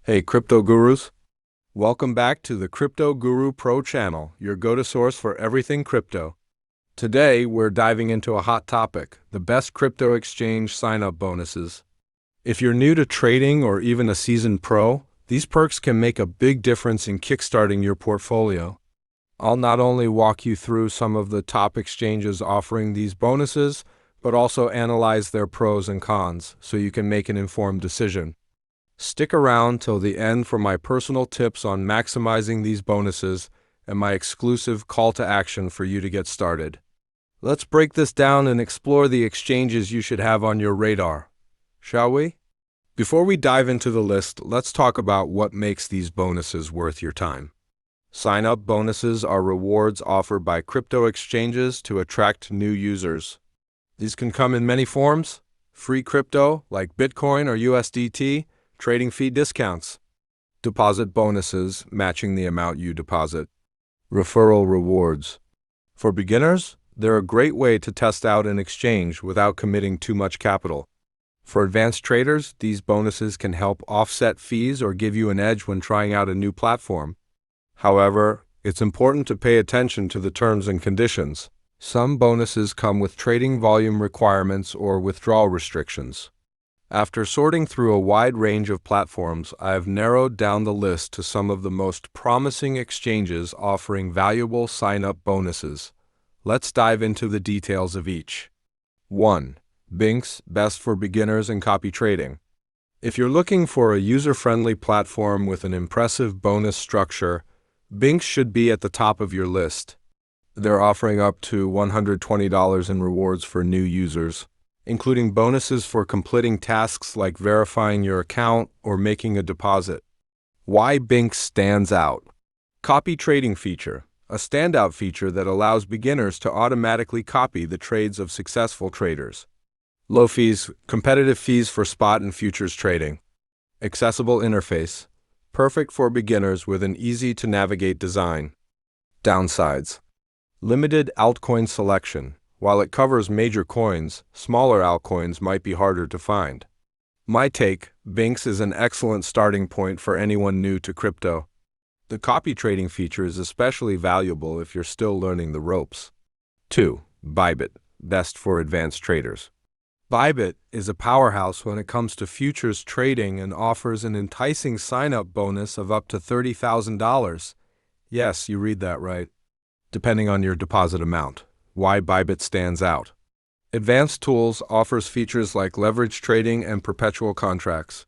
Hey crypto gurus, welcome back to the Crypto Guru Pro channel, your go-to source for everything crypto. Today, we're diving into a hot topic, the best crypto exchange sign-up bonuses. If you're new to trading or even a seasoned pro, these perks can make a big difference in kickstarting your portfolio. I'll not only walk you through some of the top exchanges offering these bonuses, but also analyze their pros and cons so you can make an informed decision. Stick around till the end for my personal tips on maximizing these bonuses and my exclusive call to action for you to get started. Let's break this down and explore the exchanges you should have on your radar, shall we? Before we dive into the list, let's talk about what makes these bonuses worth your time. Sign-up bonuses are rewards offered by crypto exchanges to attract new users. These can come in many forms: free crypto like Bitcoin or USDT, trading fee discounts, deposit bonuses matching the amount you deposit, referral rewards. For beginners, they're a great way to test out an exchange without committing too much capital. For advanced traders, these bonuses can help offset fees or give you an edge when trying out a new platform. However, it's important to pay attention to the terms and conditions. Some bonuses come with trading volume requirements or withdrawal restrictions. After sorting through a wide range of platforms, I have narrowed down the list to some of the most promising exchanges offering valuable sign-up bonuses. Let's dive into the details of each. 1. Bingx, best for beginners and copy trading. If you're looking for a user-friendly platform with an impressive bonus structure, Bingx should be at the top of your list. They're offering up to $120 in rewards for new users, including bonuses for completing tasks like verifying your account or making a deposit. Why Bingx stands out. Copy trading feature, a standout feature that allows beginners to automatically copy the trades of successful traders. Low fees, competitive fees for spot and futures trading. Accessible interface, perfect for beginners with an easy-to-navigate design. Downsides. Limited altcoin selection. While it covers major coins, smaller altcoins might be harder to find. My take, Bingx is an excellent starting point for anyone new to crypto. The copy trading feature is especially valuable if you're still learning the ropes. 2. Bybit, best for advanced traders. Bybit is a powerhouse when it comes to futures trading and offers an enticing sign-up bonus of up to $30,000. Yes, you read that right. Depending on your deposit amount. Why Bybit stands out. Advanced Tools offers features like leverage trading and perpetual contracts.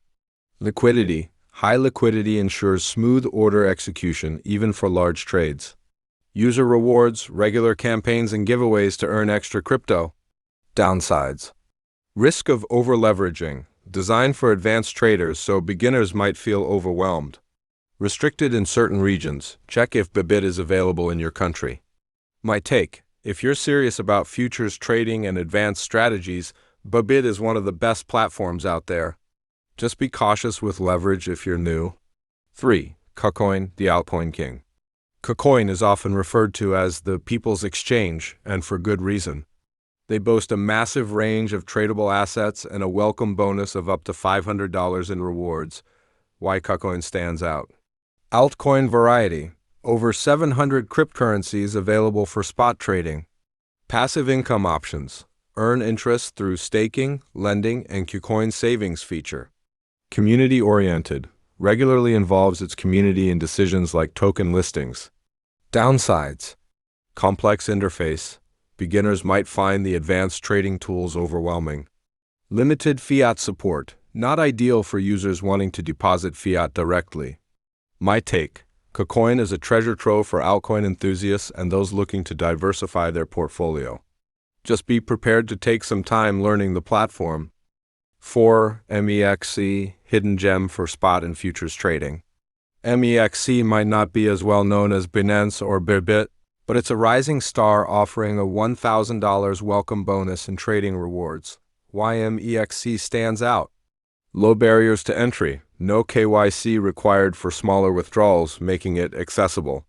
Liquidity. High liquidity ensures smooth order execution even for large trades. User rewards, regular campaigns and giveaways to earn extra crypto. Downsides. Risk of over-leveraging. Designed for advanced traders so beginners might feel overwhelmed. Restricted in certain regions. Check if Bybit is available in your country. My take. If you're serious about futures trading and advanced strategies, Bybit is one of the best platforms out there. Just be cautious with leverage if you're new. 3. KuCoin, the altcoin king. KuCoin is often referred to as the people's exchange, and for good reason. They boast a massive range of tradable assets and a welcome bonus of up to $500 in rewards. Why KuCoin stands out. Altcoin variety. Over 700 cryptocurrencies available for spot trading. Passive income options. Earn interest through staking, lending, and KuCoin savings feature. Community-oriented. Regularly involves its community in decisions like token listings. Downsides. Complex interface. Beginners might find the advanced trading tools overwhelming. Limited fiat support. Not ideal for users wanting to deposit fiat directly. My take. KuCoin is a treasure trove for altcoin enthusiasts and those looking to diversify their portfolio. Just be prepared to take some time learning the platform. 4. MEXC, hidden gem for spot and futures trading. MEXC might not be as well known as Binance or Bybit, but it's a rising star offering a $1,000 welcome bonus and trading rewards. Why MEXC stands out. Low barriers to entry. No KYC required for smaller withdrawals, making it accessible.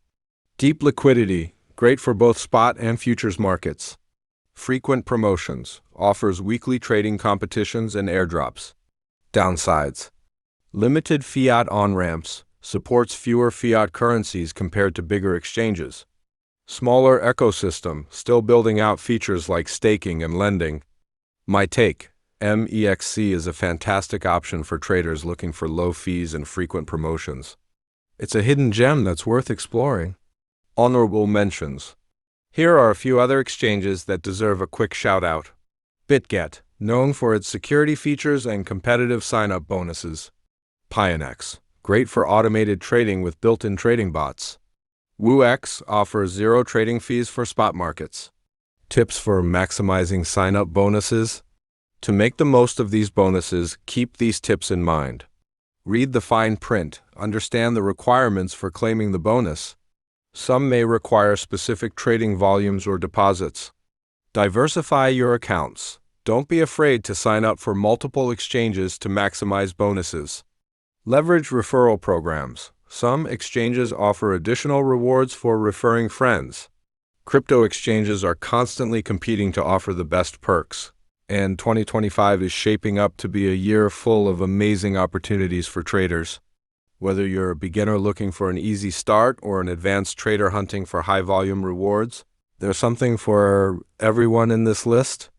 Deep liquidity, great for both spot and futures markets. Frequent promotions, offers weekly trading competitions and airdrops. Downsides. Limited fiat on-ramps, supports fewer fiat currencies compared to bigger exchanges. Smaller ecosystem, still building out features like staking and lending. My take, MEXC is a fantastic option for traders looking for low fees and frequent promotions. It's a hidden gem that's worth exploring. Honorable mentions. Here are a few other exchanges that deserve a quick shout-out. Bitget, known for its security features and competitive sign-up bonuses. Binance, great for automated trading with built-in trading bots. WooX offers zero trading fees for spot markets. Tips for maximizing sign-up bonuses. To make the most of these bonuses, keep these tips in mind. Read the fine print, understand the requirements for claiming the bonus. Some may require specific trading volumes or deposits. Diversify your accounts. Don't be afraid to sign up for multiple exchanges to maximize bonuses. Leverage referral programs. Some exchanges offer additional rewards for referring friends. Crypto exchanges are constantly competing to offer the best perks, and 2025 is shaping up to be a year full of amazing opportunities for traders. Whether you're a beginner looking for an easy start or an advanced trader hunting for high-volume rewards, there's something for everyone in this list.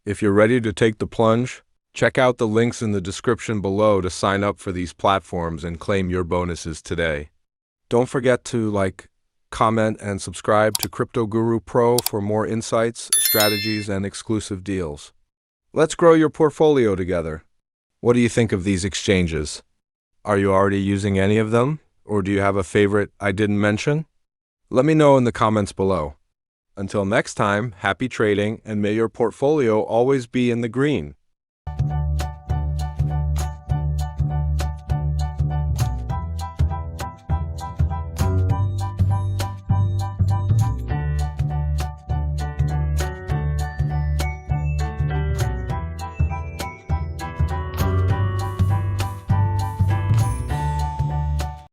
If you're ready to take the plunge, check out the links in the description below to sign up for these platforms and claim your bonuses today. Don't forget to like, comment, and subscribe to Crypto Guru Pro for more insights, strategies, and exclusive deals. Let's grow your portfolio together. What do you think of these exchanges? Are you already using any of them? Or do you have a favorite I didn't mention? Let me know in the comments below. Until next time, happy trading, and may your portfolio always be in the green.